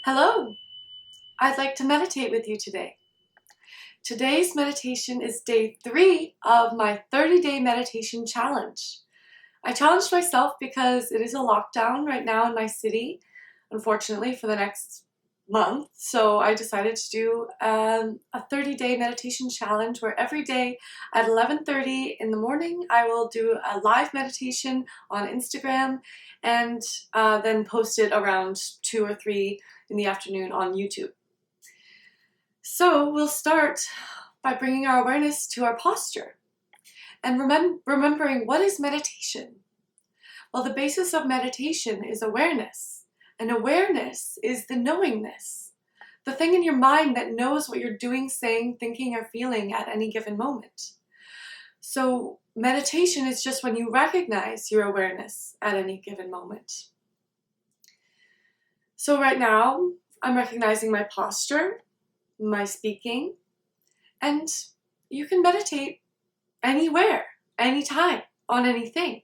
Hello, I'd like to meditate with you today. Today's meditation is day 3 of my 30-day meditation challenge. I challenged myself because it is a lockdown right now in my city, unfortunately, for the next month. So I decided to do a 30-day meditation challenge where every day at 11:30 in the morning I will do a live meditation on Instagram and then post it around 2 or 3 in the afternoon on YouTube. So we'll start by bringing our awareness to our posture and remembering what is meditation. Well, the basis of meditation is awareness, and awareness is the knowingness, the thing in your mind that knows what you're doing, saying, thinking, or feeling at any given moment. So meditation is just when you recognize your awareness at any given moment. So right now, I'm recognizing my posture, my speaking, and you can meditate anywhere, anytime, on anything,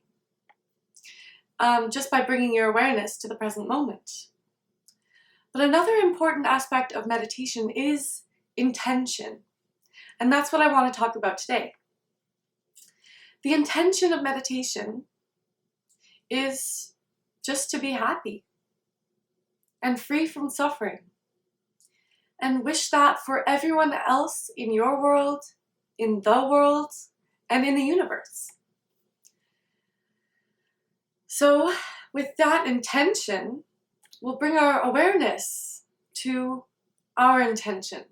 just by bringing your awareness to the present moment. But another important aspect of meditation is intention, and that's what I want to talk about today. The intention of meditation is just to be happy and free from suffering, and wish that for everyone else in your world, in the world, and in the universe. So with that intention, we'll bring our awareness to our intention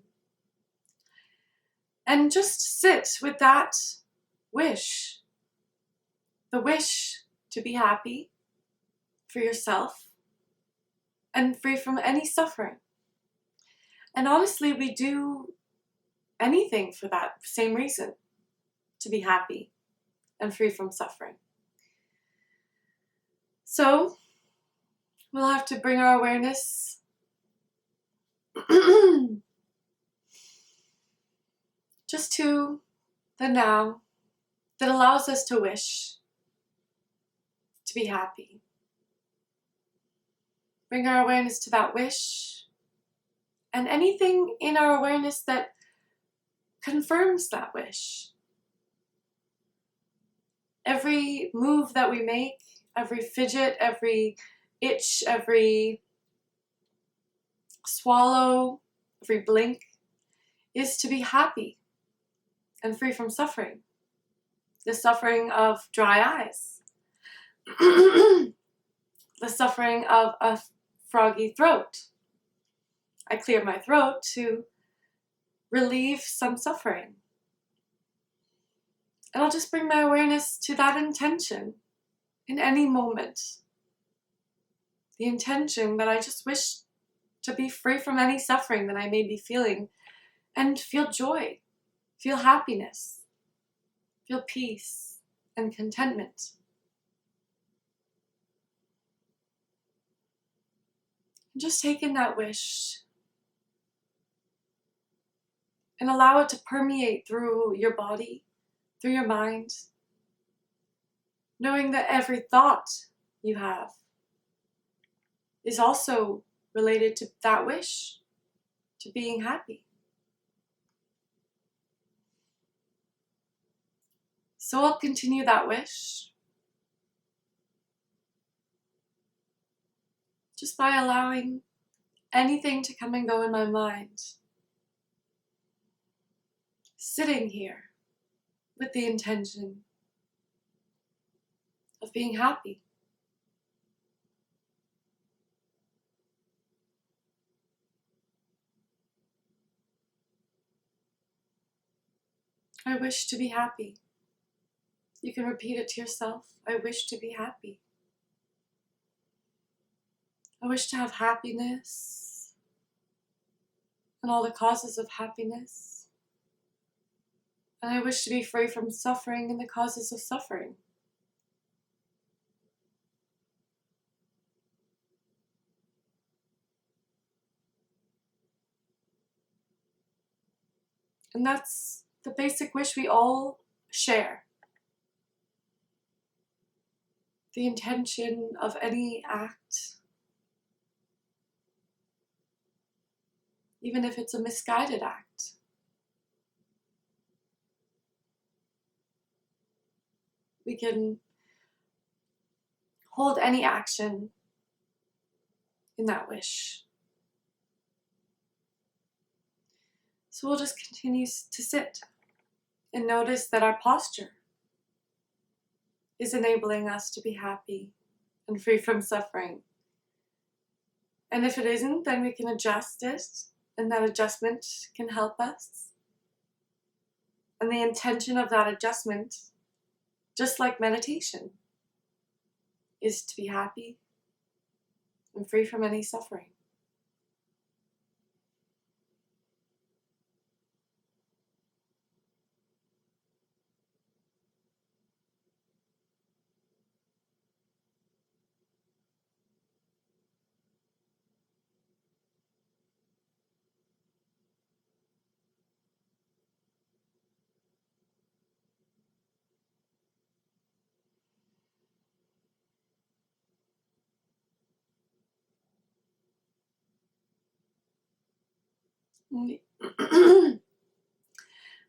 and just sit with that wish, the wish to be happy for yourself and free from any suffering. And honestly, we do anything for that same reason, to be happy and free from suffering. So we'll have to bring our awareness just to the now that allows us to wish to be happy. Bring our awareness to that wish and anything in our awareness that confirms that wish. Every move that we make, every fidget, every itch, every swallow, every blink is to be happy and free from suffering. The suffering of dry eyes, the suffering of a froggy throat. I clear my throat to relieve some suffering. And I'll just bring my awareness to that intention in any moment. The intention that I just wish to be free from any suffering that I may be feeling and feel joy, feel happiness, feel peace and contentment. And just take in that wish and allow it to permeate through your body, through your mind, knowing that every thought you have is also related to that wish, to being happy. So I'll continue that wish just by allowing anything to come and go in my mind. Sitting here with the intention of being happy. I wish to be happy. You can repeat it to yourself. I wish to be happy. I wish to have happiness and all the causes of happiness. And I wish to be free from suffering and the causes of suffering. And that's the basic wish we all share. The intention of any act even if it's a misguided act. We can hold any action in that wish. So we'll just continue to sit and notice that our posture is enabling us to be happy and free from suffering. And if it isn't, then we can adjust it, and that adjustment can help us. And the intention of that adjustment, just like meditation, is to be happy and free from any suffering.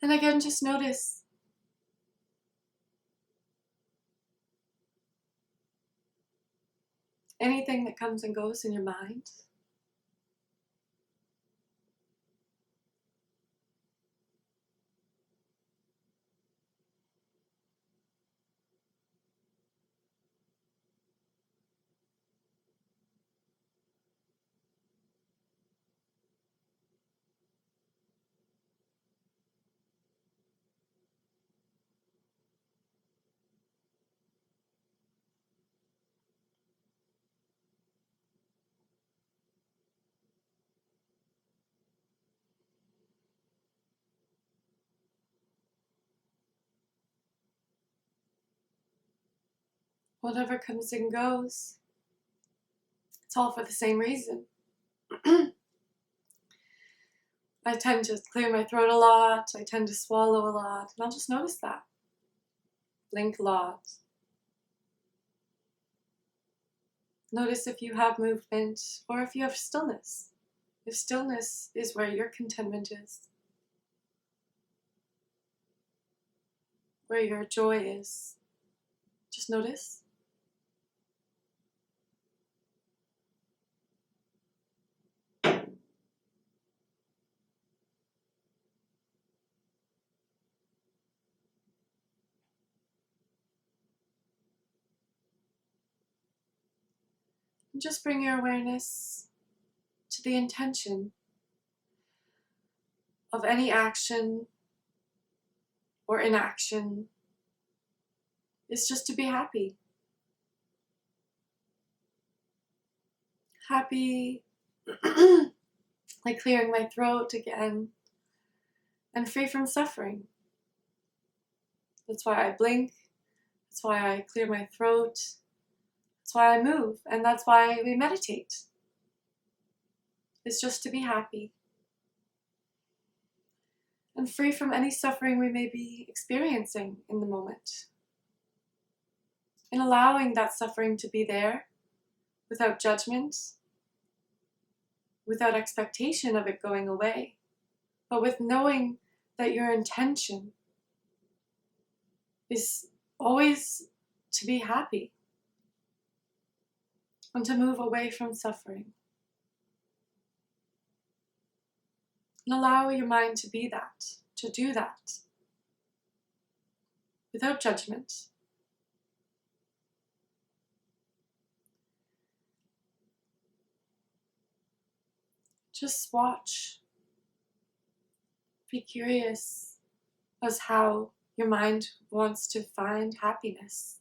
And again, just notice anything that comes and goes in your mind. Whatever comes and goes, it's all for the same reason. I tend to clear my throat a lot, I tend to swallow a lot, and I'll just notice that. Blink a lot. Notice if you have movement or if you have stillness. If stillness is where your contentment is, where your joy is, just notice. And just bring your awareness to the intention of any action or inaction is just to be happy. Happy, like clearing my throat again, and free from suffering. That's why I blink, that's why I clear my throat, that's why I move, and that's why we meditate. It's just to be happy and free from any suffering we may be experiencing in the moment. And allowing that suffering to be there without judgment, without expectation of it going away, but with knowing that your intention is always to be happy and to move away from suffering. And allow your mind to be that, to do that, without judgment. Just watch. Be curious as how your mind wants to find happiness.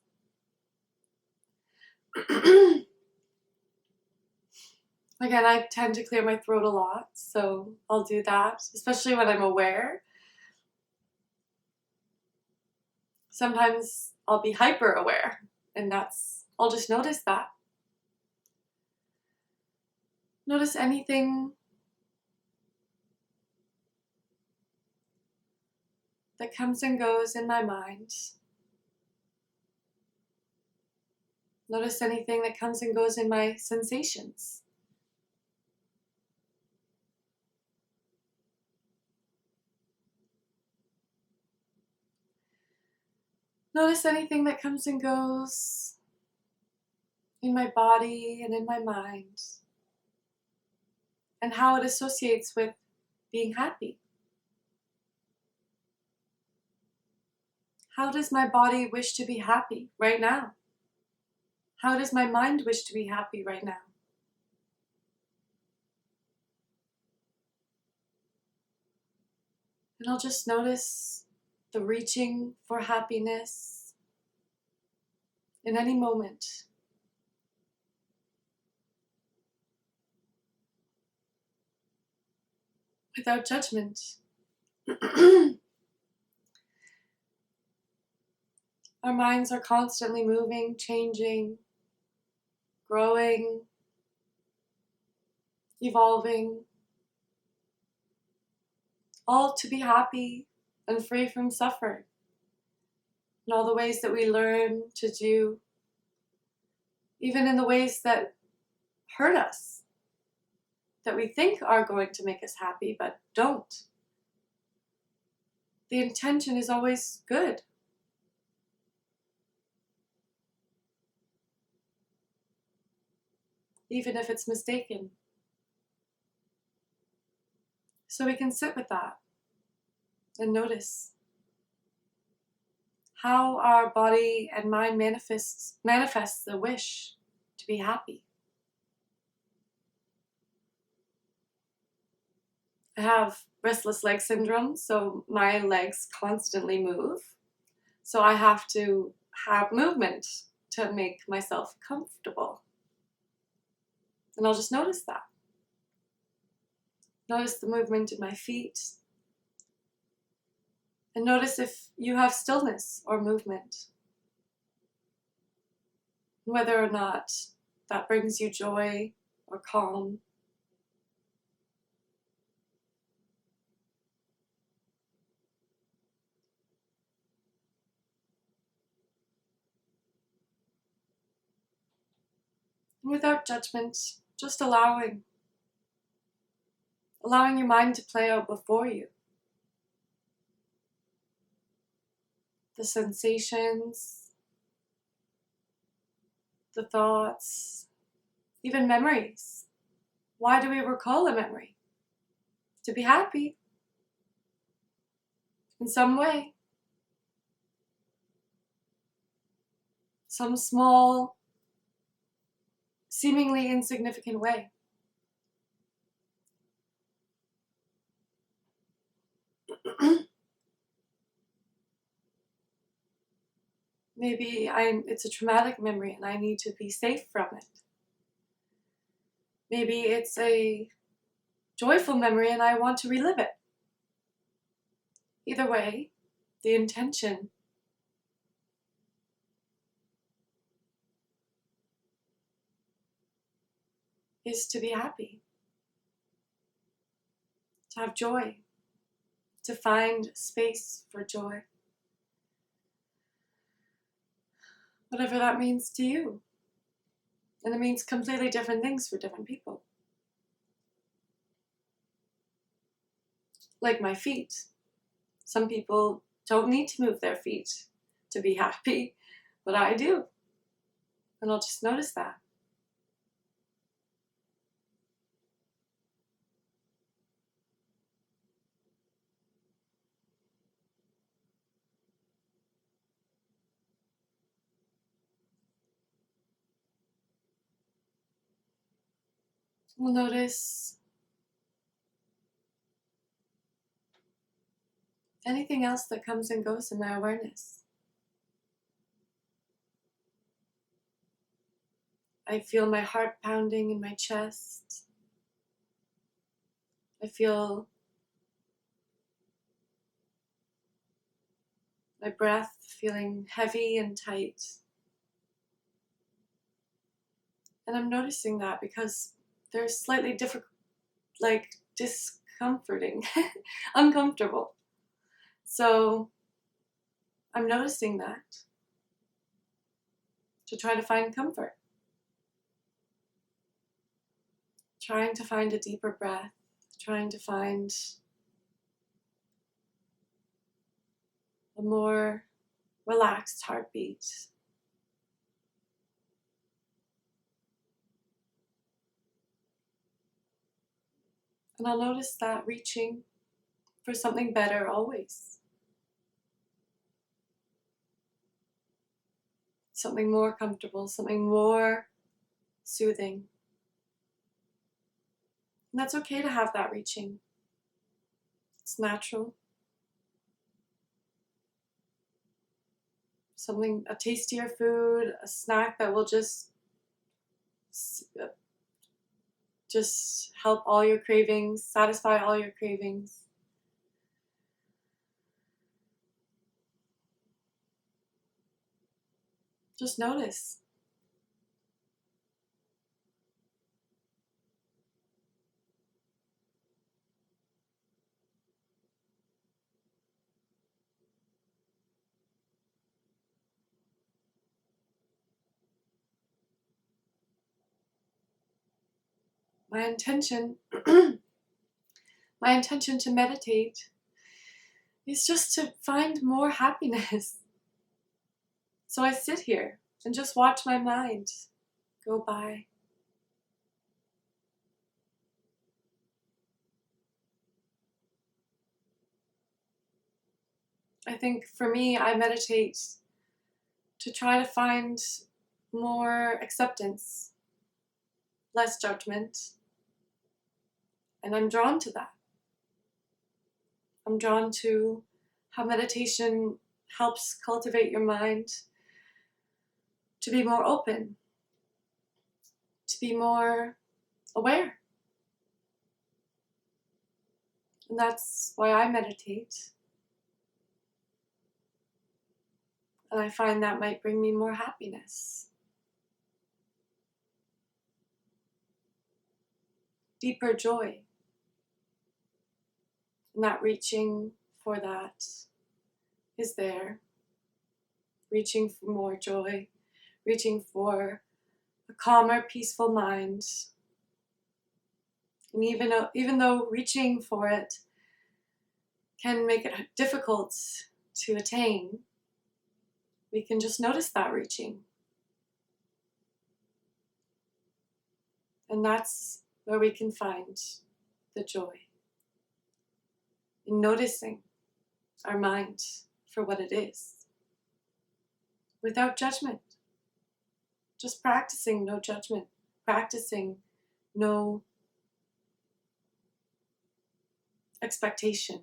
Again, I tend to clear my throat a lot, so I'll do that, especially when I'm aware. Sometimes I'll be hyper aware, and I'll just notice that. Notice anything that comes and goes in my mind. Notice anything that comes and goes in my sensations. Notice anything that comes and goes in my body and in my mind, and how it associates with being happy. How does my body wish to be happy right now? How does my mind wish to be happy right now? And I'll just notice the reaching for happiness in any moment. Without judgment. Our minds are constantly moving, changing, growing, evolving, all to be happy and free from suffering. In all the ways that we learn to do, even in the ways that hurt us, that we think are going to make us happy, but don't. The intention is always good. Even if it's mistaken. So we can sit with that and notice how our body and mind manifests the wish to be happy. I have restless leg syndrome, so my legs constantly move. So I have to have movement to make myself comfortable. And I'll just notice that. Notice the movement in my feet. And notice if you have stillness or movement. Whether or not that brings you joy or calm. And without judgment, just allowing your mind to play out before you. The sensations, the thoughts, even memories. Why do we recall a memory? To be happy. In some way. Some small, seemingly insignificant way. Maybe it's a traumatic memory and I need to be safe from it. Maybe it's a joyful memory and I want to relive it. Either way, the intention is to be happy, to have joy, to find space for joy. Whatever that means to you. And it means completely different things for different people. Like my feet. Some people don't need to move their feet to be happy, but I do. And I'll just notice that. We'll notice anything else that comes and goes in my awareness. I feel my heart pounding in my chest. I feel my breath feeling heavy and tight. And I'm noticing that because they're slightly different, like discomforting, uncomfortable. So I'm noticing that to try to find comfort. Trying to find a deeper breath, trying to find a more relaxed heartbeat. And I'll notice that reaching for something better always. Something more comfortable, something more soothing. And that's okay to have that reaching. It's natural. Something, a tastier food, a snack that will just help all your cravings, satisfy all your cravings. Just notice. My intention, my intention to meditate is just to find more happiness. So I sit here and just watch my mind go by. I think for me, I meditate to try to find more acceptance, less judgment, and I'm drawn to that. I'm drawn to how meditation helps cultivate your mind to be more open, to be more aware. And that's why I meditate. And I find that might bring me more happiness, deeper joy. And that reaching for that is there. Reaching for more joy, reaching for a calmer, peaceful mind. And even though reaching for it can make it difficult to attain, we can just notice that reaching. And that's where we can find the joy. In noticing our mind for what it is, without judgment. Just practicing no judgment, practicing no expectation,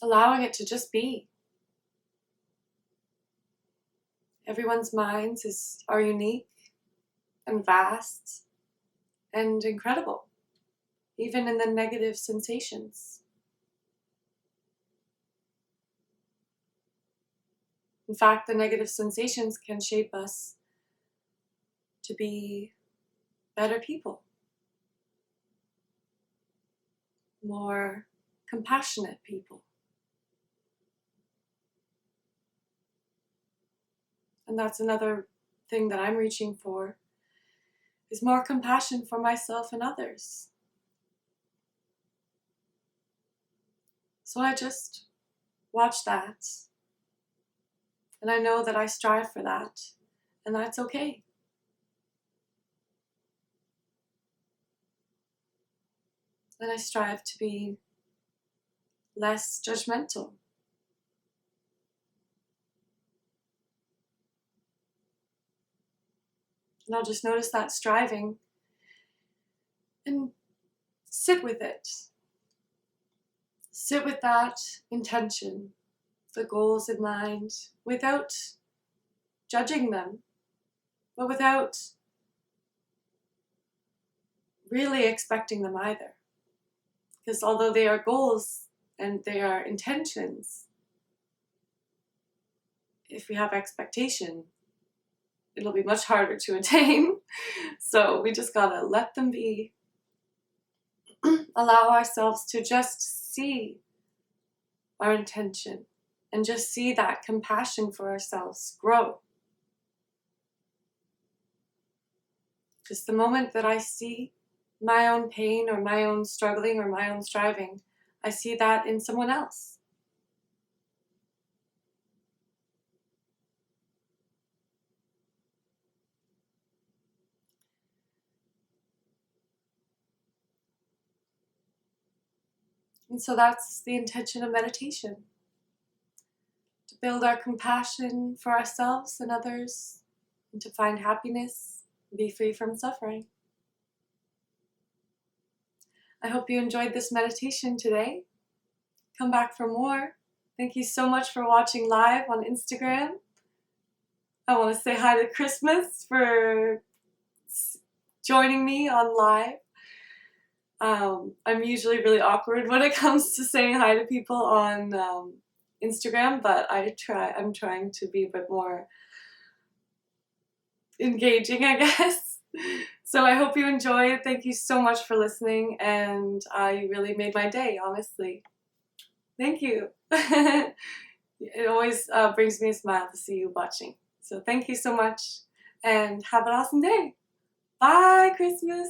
allowing it to just be. Everyone's minds are unique and vast and incredible, even in the negative sensations. In fact, the negative sensations can shape us to be better people, more compassionate people. And that's another thing that I'm reaching for, is more compassion for myself and others. So I just watch that, and I know that I strive for that, and that's okay. And I strive to be less judgmental. And I'll just notice that striving and sit with it. Sit with that intention, the goals in mind, without judging them, but without really expecting them either. Because although they are goals and they are intentions, if we have expectation, it'll be much harder to attain. So we just gotta let them be. Allow ourselves to just see our intention and just see that compassion for ourselves grow. Just the moment that I see my own pain or my own struggling or my own striving, I see that in someone else. And so that's the intention of meditation, to build our compassion for ourselves and others, and to find happiness, and be free from suffering. I hope you enjoyed this meditation today. Come back for more. Thank you so much for watching live on Instagram. I want to say hi to Christmas for joining me on live. I'm usually really awkward when it comes to saying hi to people on Instagram, but I'm trying to be a bit more engaging, I guess. So I hope you enjoyed. Thank you so much for listening, and you really made my day, honestly. Thank you. It always brings me a smile to see you watching. So thank you so much, and have an awesome day. Bye, Christmas.